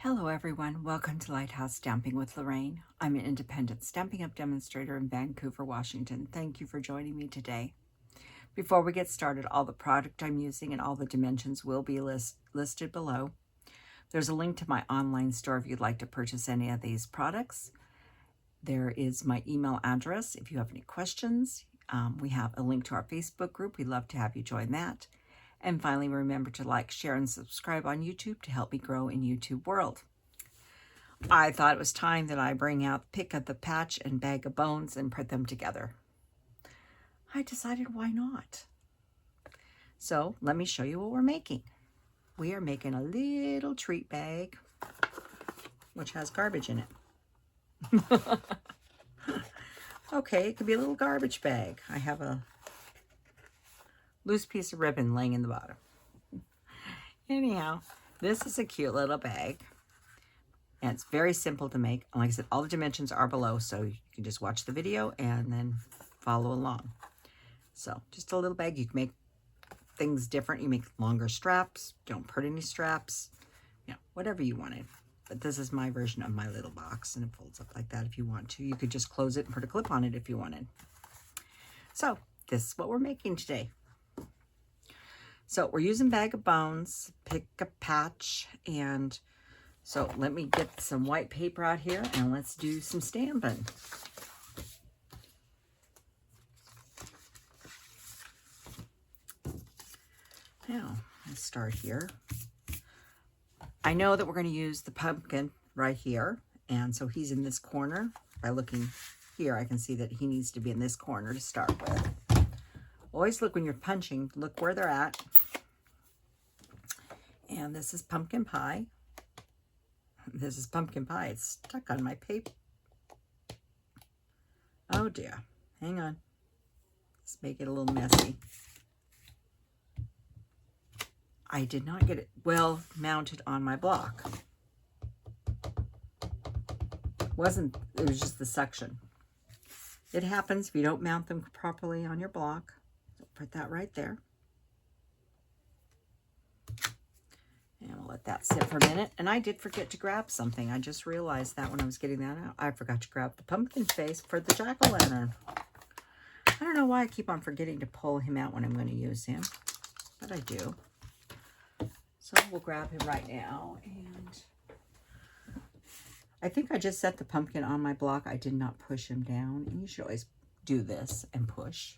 Hello everyone, welcome to Lighthouse Stamping with Lorraine. I'm an independent Stampin' Up! Demonstrator in Vancouver, Washington. Thank you for joining me today. Before we get started, all the product I'm using and all the dimensions will be listed below. There's a link to my online store if you'd like to purchase any of these products. There is my email address if you have any questions. We have a link to our Facebook group. We'd love to have you join that. And finally, remember to like, share, and subscribe on YouTube to help me grow in YouTube world. I thought it was time that I bring out Pick of the Patch and Bag of Bones and put them together. I decided why not? So let me show you what we're making. We are making a little treat bag, which has garbage in it. Okay, it could be a little garbage bag. I have a loose piece of ribbon laying in the bottom. Anyhow, this is a cute little bag. And it's very simple to make. Like I said, all the dimensions are below, so you can just watch the video and then follow along. So, just a little bag. You can make things different. You make longer straps. Don't put any straps. You know, whatever you wanted. But this is my version of my little box, and it folds up like that if you want to. You could just close it and put a clip on it if you wanted. So, this is what we're making today. So we're using Bag of Bones, Pick a Patch, and so let me get some white paper out here and let's do some stamping. Now, let's start here. I know that we're going to use the pumpkin right here, and so he's in this corner. By looking here, I can see that he needs to be in this corner to start with. Always look when you're punching, look where they're at. And this is pumpkin pie. This is pumpkin pie. It's stuck on my paper. Oh dear. Hang on. Let's make it a little messy. I did not get it well mounted on my block. It was just the suction. It happens if you don't mount them properly on your block. Put that right there. And we'll let that sit for a minute. And I did forget to grab something. I just realized that when I was getting that out. I forgot to grab the pumpkin face for the jack-o'-lantern. I don't know why I keep on forgetting to pull him out when I'm going to use him. But I do. So we'll grab him right now. And I think I just set the pumpkin on my block. I did not push him down. And you should always do this and push.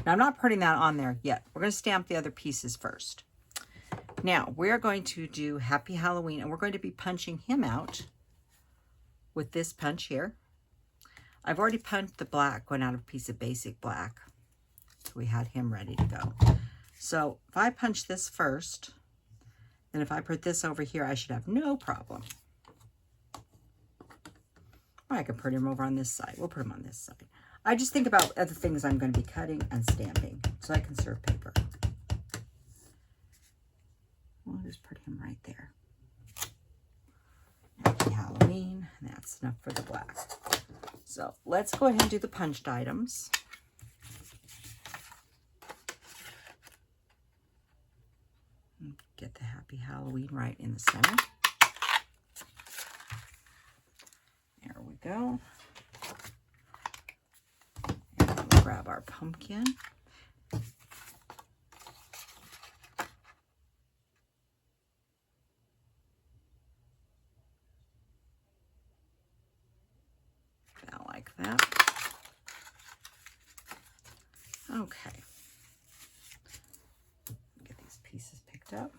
Now, I'm not putting that on there yet. We're going to stamp the other pieces first. Now, we're going to do Happy Halloween, and we're going to be punching him out with this punch here. I've already punched the black one out of a piece of basic black. So we had him ready to go. So if I punch this first, then if I put this over here, I should have no problem. Or I could put him over on this side. We'll put him on this side. I just think about other things I'm going to be cutting and stamping so I conserve paper. We'll just put him right there. Happy Halloween. That's enough for the black. So let's go ahead and do the punched items. Get the Happy Halloween right in the center. There we go. Grab our pumpkin. About like that. Okay. Get these pieces picked up.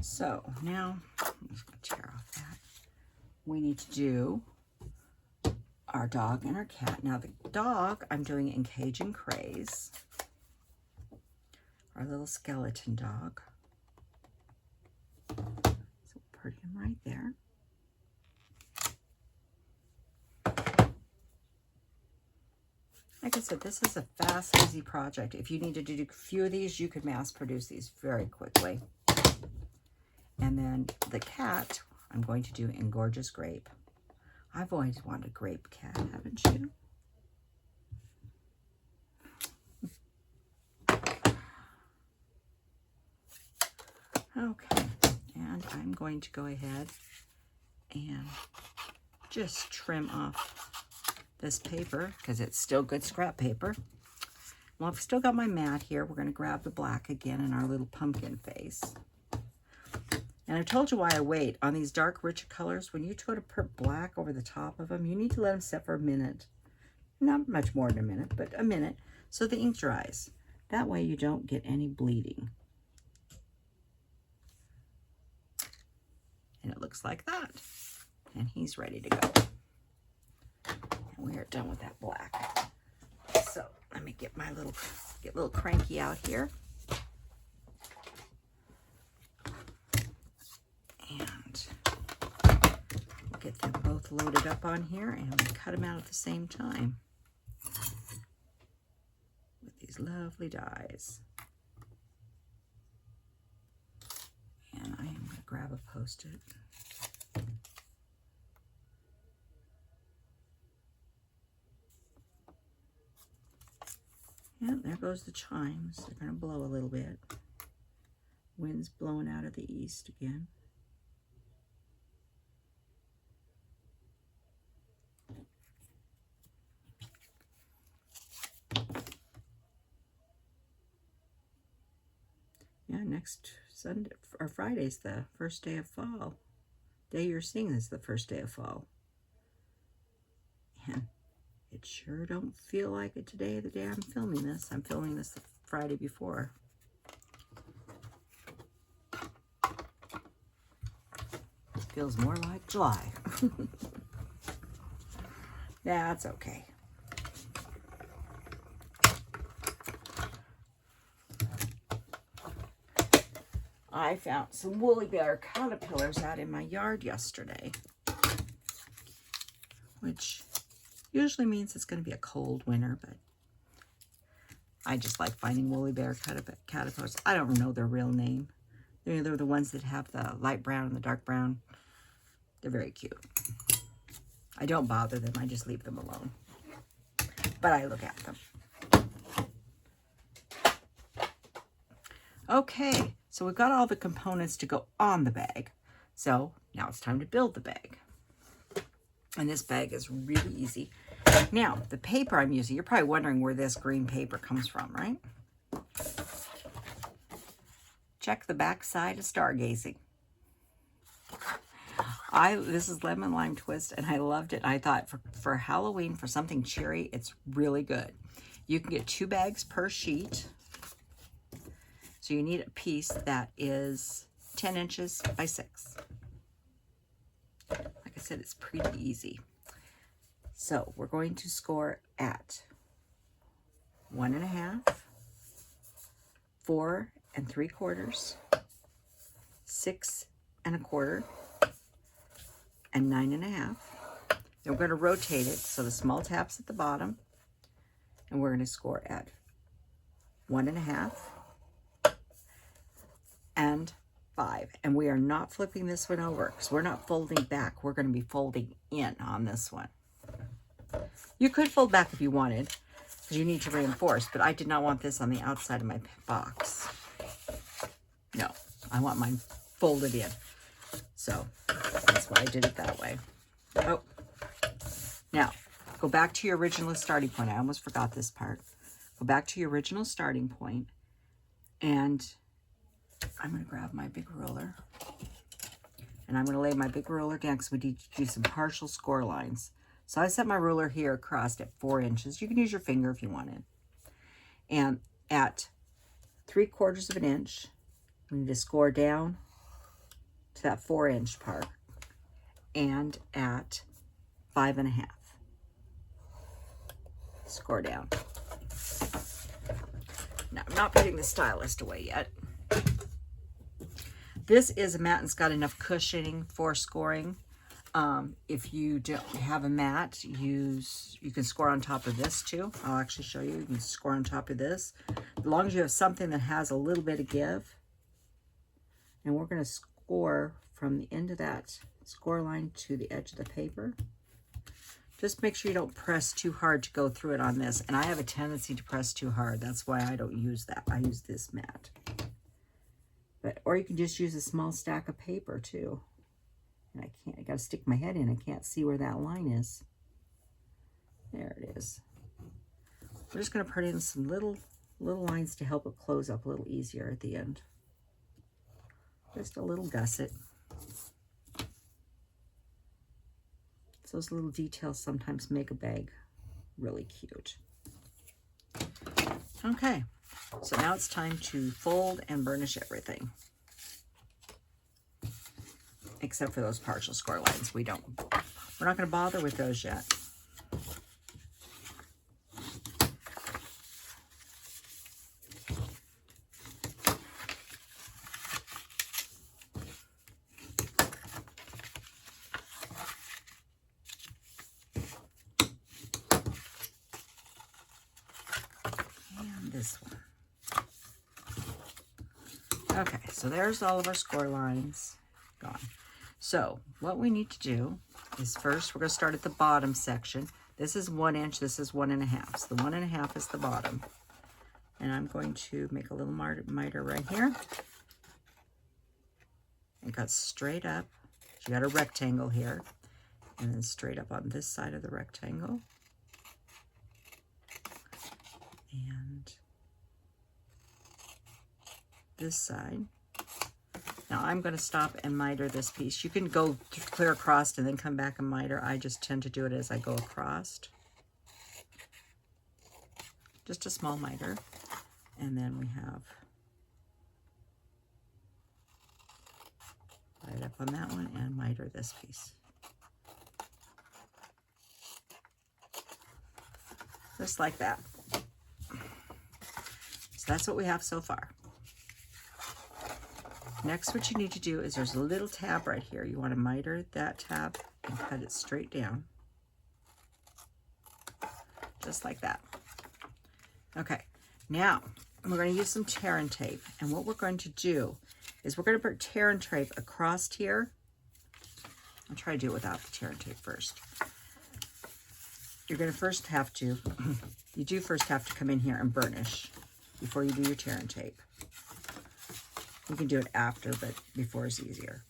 So now, I'm just going to tear off that. We need to do our dog and our cat. Now the dog I'm doing in Cajun Craze. Our little skeleton dog. So put him right there. Like I said, this is a fast, easy project. If you needed to do a few of these, you could mass produce these very quickly. And then the cat I'm going to do in Gorgeous Grape. I've always wanted a grape cat, haven't you? Okay, And I'm going to go ahead and just trim off this paper because it's still good scrap paper. Well, I've still got my mat here. We're going to grab the black again in our little pumpkin face. And I told you why I wait. On these dark, rich colors, when you go to put black over the top of them, you need to let them set for a minute. Not much more than a minute, but a minute, so the ink dries. That way you don't get any bleeding. And it looks like that. And he's ready to go. And we are done with that black. So let me get my little cranky out here. And we'll get them both loaded up on here and we'll cut them out at the same time with these lovely dies. And I am going to grab a Post-it. Yeah, there goes the chimes. They're going to blow a little bit. Wind's blowing out of the east again. Yeah, next Sunday or Friday's the first day of fall. Day you're seeing is the first day of fall. And it sure don't feel like it today, the day I'm filming this. I'm filming this the Friday before. It feels more like July. That's okay. I found some woolly bear caterpillars out in my yard yesterday, which usually means it's going to be a cold winter, but I just like finding woolly bear caterpillars. I don't know their real name. They're the ones that have the light brown and the dark brown. They're very cute. I don't bother them. I just leave them alone. But I look at them. Okay, so we've got all the components to go on the bag. So now it's time to build the bag. And this bag is really easy. Now, the paper I'm using, you're probably wondering where this green paper comes from, right? Check the back side of Stargazing. This is Lemon Lime Twist, and I loved it. I thought for Halloween, for something cheery, it's really good. You can get 2 bags per sheet. So you need a piece that is 10 inches by 6. Like I said, it's pretty easy. So we're going to score at 1.5, 4 3/4, 6 1/4, and 9 1/2. Then we're going to rotate it so the small tap's at the bottom, and we're going to score at 1.5 and 5. And we are not flipping this one over because we're not folding back. We're going to be folding in on this one. You could fold back if you wanted because you need to reinforce, but I did not want this on the outside of my box. No, I want mine folded in. So that's why I did it that way. Oh, now go back to your original starting point. I almost forgot this part. Go back to your original starting point, and I'm going to grab my big ruler, and I'm going to lay my big ruler down because we need to do some partial score lines. So I set my ruler here across at 4 inches. You can use your finger if you wanted. And at 3/4 of an inch, we need to score down to that 4-inch part, and at 5 1/2, score down. Now, I'm not putting the stylus away yet. This is a mat and it's got enough cushioning for scoring. If you don't have a mat, you can score on top of this too. I'll actually show you. You can score on top of this. As long as you have something that has a little bit of give. And we're going to score from the end of that score line to the edge of the paper. Just make sure you don't press too hard to go through it on this. And I have a tendency to press too hard. That's why I don't use that. I use this mat. But, or you can just use a small stack of paper too. And I gotta stick my head in. I can't see where that line is. There it is. We're just gonna put in some little lines to help it close up a little easier at the end. Just a little gusset. So those little details sometimes make a bag really cute. Okay, so now it's time to fold and burnish everything. Except for those partial score lines. We're not gonna bother with those yet. This one. Okay, so there's all of our score lines gone. So what we need to do is first we're going to start at the bottom section. This is 1 inch, this is 1 1/2. So the 1 1/2 is the bottom. And I'm going to make a little miter right here. And cut straight up. You got a rectangle here. And then straight up on this side of the rectangle. And this side. Now I'm going to stop and miter this piece. You can go clear across and then come back and miter. I just tend to do it as I go across. Just a small miter. And then we have right up on that one and miter this piece. Just like that. So that's what we have so far. Next, what you need to do is there's a little tab right here. You want to miter that tab and cut it straight down. Just like that. Okay, now we're going to use some tear and tape. And what we're going to do is we're going to put tear and tape across here. I'll try to do it without the tear and tape first. You're going to first have to, you do first have to come in here and burnish before you do your tear and tape. You can do it after, but before is easier.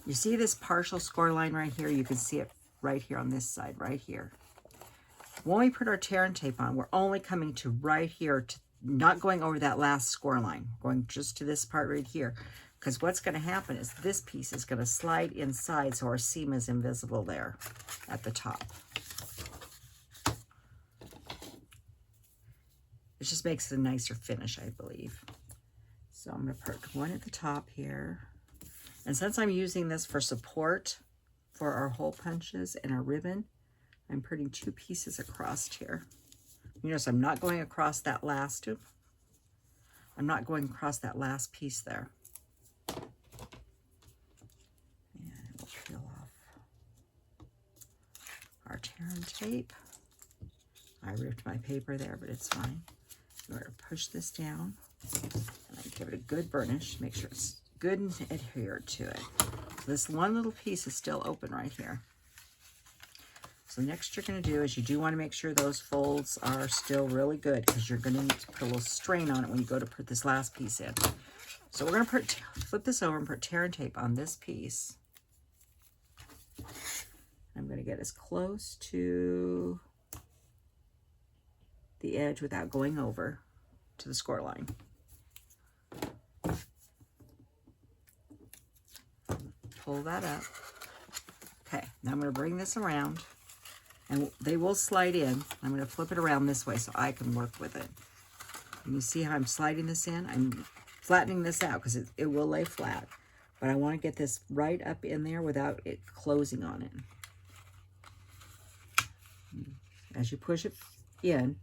You see this partial score line right here? You can see it right here on this side, right here. When we put our tear and tape on, we're only coming to right here, not going over that last score line, going just to this part right here. Because what's going to happen is this piece is going to slide inside so our seam is invisible there at the top. It just makes it a nicer finish, I believe. So I'm going to put one at the top here. And since I'm using this for support for our hole punches and our ribbon, I'm putting 2 pieces across here. You notice I'm not going across that last tube. I'm not going across that last piece there. And we'll peel off our tear and tape. I ripped my paper there, but it's fine. I'm going to push this down. And I give it a good burnish, make sure it's good and adhered to it. So this one little piece is still open right here. So next you're going to do is you do want to make sure those folds are still really good because you're going to need to put a little strain on it when you go to put this last piece in. So we're going to flip this over and put tear and tape on this piece. I'm going to get as close to the edge without going over to the score line. Pull that up. Okay, now I'm going to bring this around and they will slide in. I'm going to flip it around this way so I can work with it. And you see how I'm sliding this in? I'm flattening this out because it will lay flat, but I want to get this right up in there without it closing on it. As you push it in,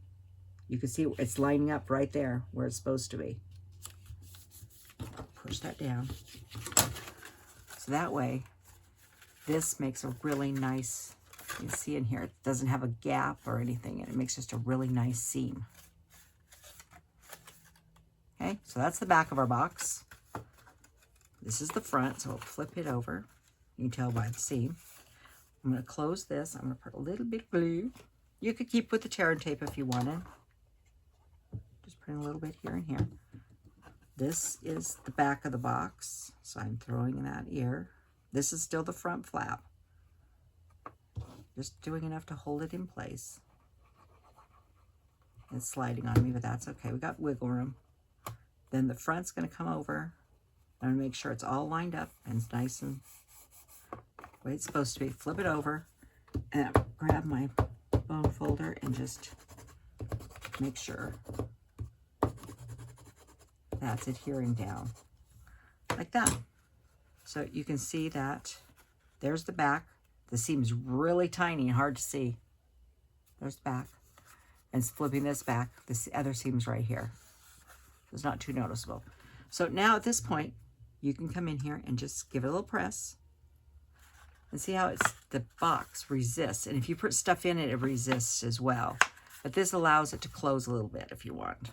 you can see it's lining up right there where it's supposed to be. Push that down. So that way, this makes a really nice, you can see in here, it doesn't have a gap or anything, and it makes just a really nice seam. Okay, so that's the back of our box. This is the front, so we'll flip it over. You can tell by the seam. I'm going to close this. I'm going to put a little bit glue. You could keep with the tear and tape if you wanted. Just putting a little bit here and here. This is the back of the box, so I'm throwing that here. This is still the front flap. Just doing enough to hold it in place. It's sliding on me, but that's okay. We got wiggle room. Then the front's going to come over. I'm going to make sure it's all lined up and it's nice and the way it's supposed to be. Flip it over and grab my bone folder and just make sure that's adhering down like that. So you can see that there's the back. The seam's really tiny and hard to see. There's the back. And flipping this back, this other seam's right here. It's not too noticeable. So now at this point, you can come in here and just give it a little press. And see how the box resists. And if you put stuff in it, it resists as well. But this allows it to close a little bit if you want.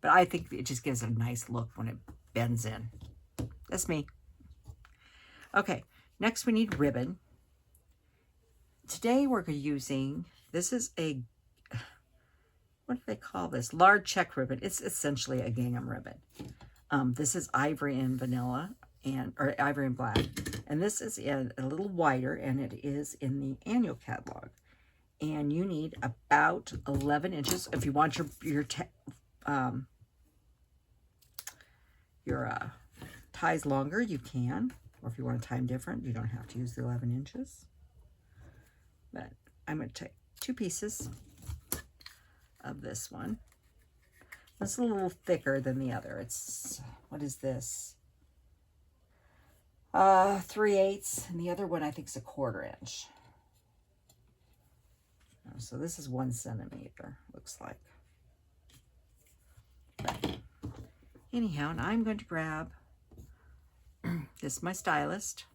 But I think it just gives it a nice look when it bends in. That's me. Okay, next we need ribbon. Today we're using, this is a, what do they call this? Large check ribbon. It's essentially a gingham ribbon. This is ivory and vanilla, or ivory and black. And this is a little wider, and it is in the annual catalog. And you need about 11 inches. If you want your ties longer, you can. Or if you want to tie them different, you don't have to use the 11 inches. But I'm going to take 2 pieces of this one. It's a little thicker than the other. It's, what is this? 3/8, and the other one I think is a 1/4 inch. So this is 1 centimeter, looks like. But anyhow, and I'm going to grab this is my stylist.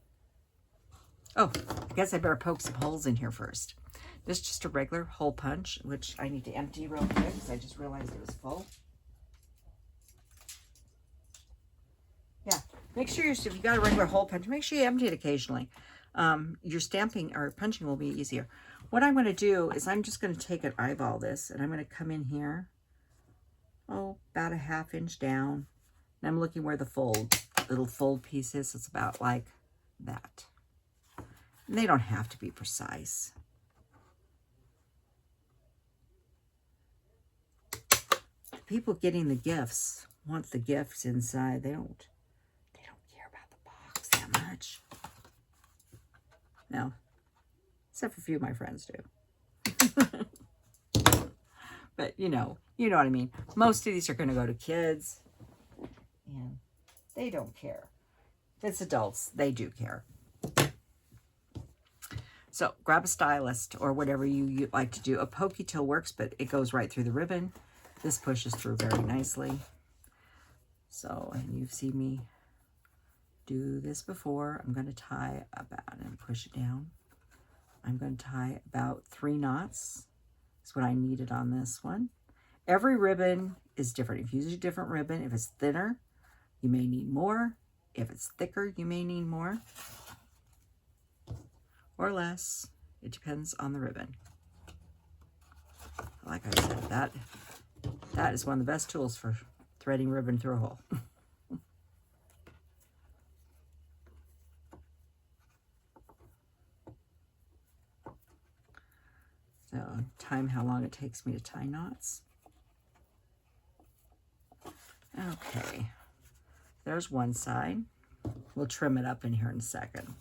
Oh, I guess I better poke some holes in here first. This is just a regular hole punch, which I need to empty real quick because I just realized it was full. Yeah, make sure if you got a regular hole punch, make sure you empty it occasionally. Your stamping or punching will be easier. What I'm going to do is I'm just going to take and eyeball this, and I'm going to come in here, about a 1/2 inch down, and I'm looking where the little fold piece is. It's about like that. And they don't have to be precise. People getting the gifts want the gifts inside. They don't care about the box that much. No, except for a few of my friends do. But you know what I mean. Most of these are going to go to kids, and they don't care. If it's adults, they do care. So grab a stylist or whatever you like to do. A pokey toe works, but it goes right through the ribbon. This pushes through very nicely. So, and you've seen me do this before. I'm going to tie about, and push it down. I'm going to tie about 3 knots. That's what I needed on this one. Every ribbon is different. If you use a different ribbon, if it's thinner, you may need more. If it's thicker, you may need more or less. It depends on the ribbon. Like I said, that is one of the best tools for threading ribbon through a hole. So, time how long it takes me to tie knots. Okay, there's one side. We'll trim it up in here in a second.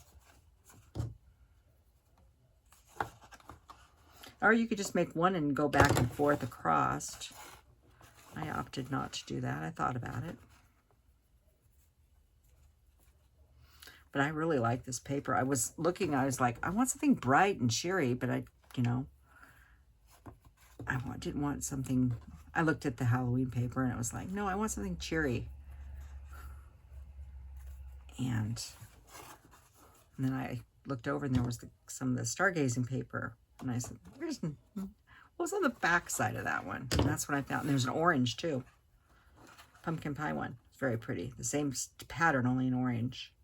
Or you could just make one and go back and forth across. I opted not to do that. I thought about it. But I really like this paper. I was looking, I was like, I want something bright and cheery, but I didn't want something. I looked at the Halloween paper and it was like, no, I want something cheery. And then I looked over and there was some of the Stargazing paper. And I said, what was on the back side of that one? And that's what I found. And there's an orange too. Pumpkin pie one. It's very pretty. The same pattern, only in orange.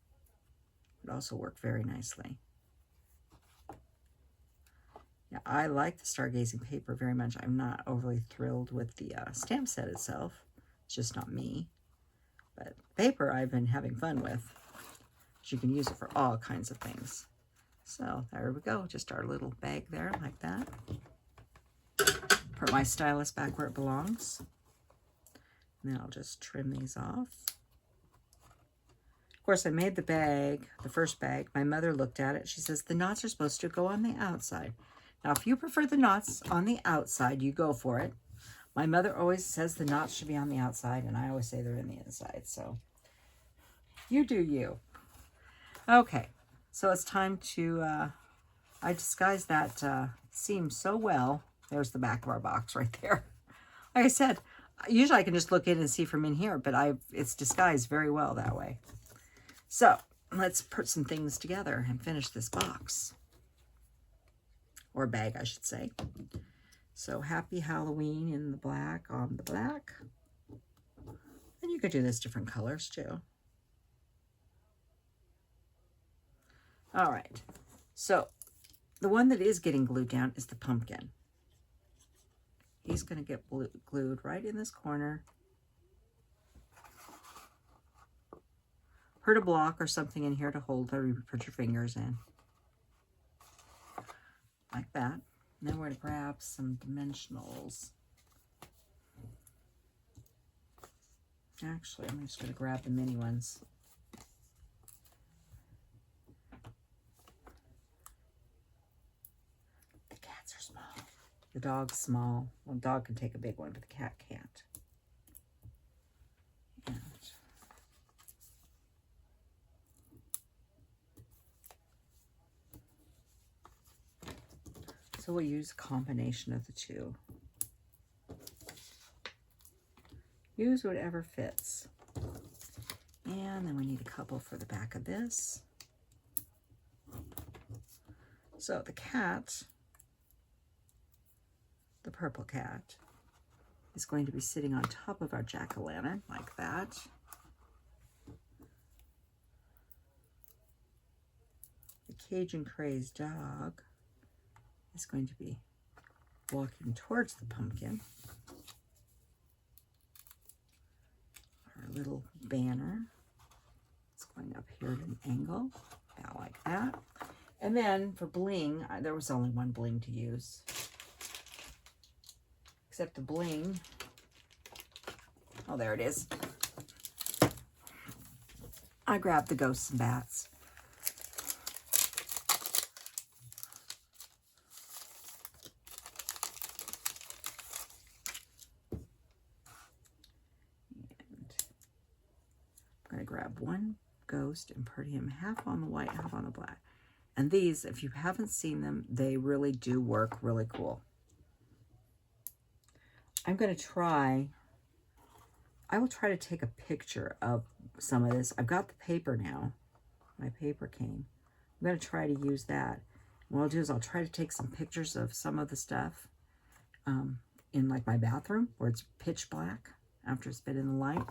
It also worked very nicely. Yeah, I like the Stargazing paper very much. I'm not overly thrilled with the stamp set itself. It's just not me. But paper I've been having fun with. You can use it for all kinds of things. So there we go. Just our little bag there like that. Put my stylus back where it belongs. And then I'll just trim these off. Of course, I made the bag, the first bag. My mother looked at it. She says the knots are supposed to go on the outside. Now, if you prefer the knots on the outside, you go for it. My mother always says the knots should be on the outside, and I always say they're in the inside. So you do you. Okay, so it's time to, I disguised that seam so well. There's the back of our box right there. Like I said, usually I can just look in and see from in here, but it's disguised very well that way. So let's put some things together and finish this box. Or bag, I should say. So Happy Halloween in the black on the black. And you could do this different colors too. All right, so the one that is getting glued down is the pumpkin. He's going to get glued right in this corner. Put a block or something in here to hold or you put your fingers in. Like that. And then we're going to grab some dimensionals. Actually, I'm just going to grab the mini ones. The cats are small. The dog's small. Well, the dog can take a big one, but the cat can't. And so we'll use a combination of the two. Use whatever fits. And then we need a couple for the back of this. So the cat, the purple cat, is going to be sitting on top of our jack-o'-lantern like that. The Cajun Craze dog is going to be walking towards the pumpkin. Our little banner is going up here at an angle, about like that. And then for bling, there was only one bling to use. Except the bling, oh, there it is. I grabbed the ghosts and bats. I'm going to grab one ghost and put him half on the white, half on the black. And these, if you haven't seen them, they really do work really cool. I'm going to try, I will try to take a picture of some of this. I've got the paper now. My paper came. I'm going to try to use that. What I'll do is I'll try to take some pictures of some of the stuff in like my bathroom where it's pitch black after it's been in the light.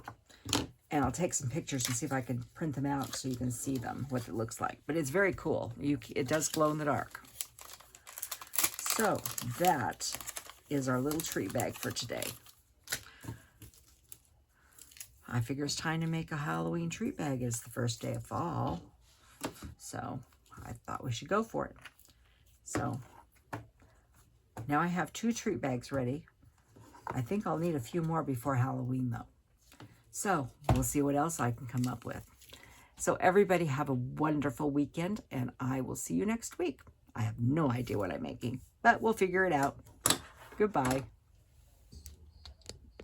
And I'll take some pictures and see if I can print them out so you can see them, what it looks like. But it's very cool. It does glow in the dark. So that is our little treat bag for today. I figure it's time to make a Halloween treat bag. It's the first day of fall. So I thought we should go for it. So now I have 2 treat bags ready. I think I'll need a few more before Halloween though. So we'll see what else I can come up with. So everybody have a wonderful weekend and I will see you next week. I have no idea what I'm making, but we'll figure it out. Goodbye.